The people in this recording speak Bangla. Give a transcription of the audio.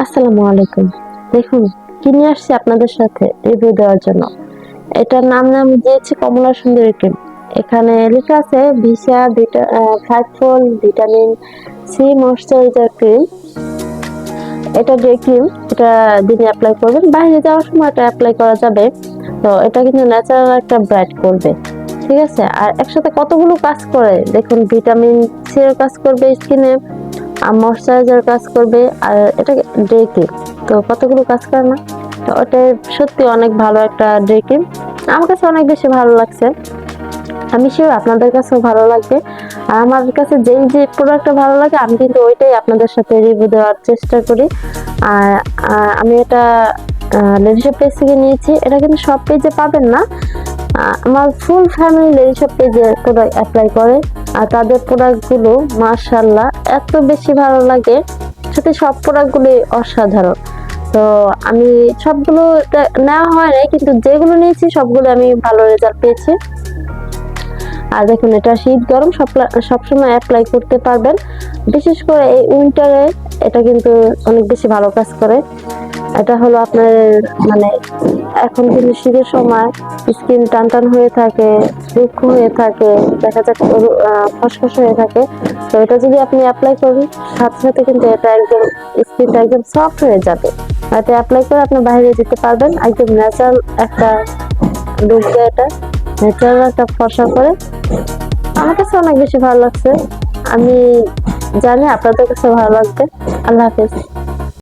আসসালামু আলাইকুম। দেখুন কি নিয়ে আসছি আপনাদের সাথে রিভিউ দেওয়ার জন্য। এটার নাম দিয়েছি কমলা সুন্দরী ক্রিম। এখানে লেখা আছে ভিসা 5 fold vitamin C moisturizer cream. এটা ডে ক্রিম, এটা দিনে অ্যাপ্লাই করবেন, বাইরে যাওয়ার সময় এটা অ্যাপ্লাই করা যাবে। তো এটা কিন্তু ন্যাচারাল একটা ব্রাইট করবে, ঠিক আছে। আর একসাথে কতগুলো কাজ করে দেখুন, ভিটামিন সি এর কাজ করবে স্কিনে, আর ময়শ্চারাইজার কাজ করবে, আর এটা ডে ক্রিম। তো কতগুলো কাজ করে না, তো ওটা সত্যি অনেক ভালো একটা ডে ক্রিম। আমার কাছে অনেক বেশি ভালো লাগছে, আমি শিওর আপনাদের কাছেও ভালো লাগবে। আর আমার কাছে যেই যে প্রোডাক্টটা ভালো লাগে আমি কিন্তু ওইটাই আপনাদের সাথে রিভিউ দেওয়ার চেষ্টা করি। আর আমি এটা লেডিশপ পেজ থেকে নিয়েছি। এটা কিন্তু সব পেজে পাবেন না, আমার ফুল ফ্যামিলি লেডিশপ পেজে প্রোডাক্ট অ্যাপ্লাই করে, আর তাদের প্রোডাক্টগুলো মাশাআল্লাহ এত বেশি ভালো লাগে, সাথে সব প্রোডাক্টগুলি অসাধারণ। তো আমি সবগুলো নেওয়া হয় নাই, কিন্তু যেগুলো নিয়েছি সবগুলো আমি ভালো রেজাল্ট পেয়েছি। আর দেখুন এটা শীত গরম সবসময় অ্যাপ্লাই করতে পারবেন, বিশেষ করে এই উইন্টারে এটা কিন্তু অনেক বেশি ভালো কাজ করে। এটা হলো আপনার মানে এখন কিন্তু শীতের সময় স্কিন টান টান হয়ে থাকে, রুক্ষ হয়ে থাকে, দেখা যাচ্ছে খসখস হয়ে থাকে। তো এটা যদি আপনি অ্যাপ্লাই করেন সাথে সাথে কিন্তু এটা একদম স্কিনটা একদম সফট হয়ে যাবে। এটা অ্যাপ্লাই করে আপনি বাইরে যেতে পারবেন, একদম ন্যাচারাল একটা লুক দেয়, এটা ন্যাচারাল একটা ফর্সা করে। আমার কাছে অনেক বেশি ভালো লাগছে, আমি জানি আপনাদের কাছে ভালো লাগবে। আল্লাহ হাফেজ।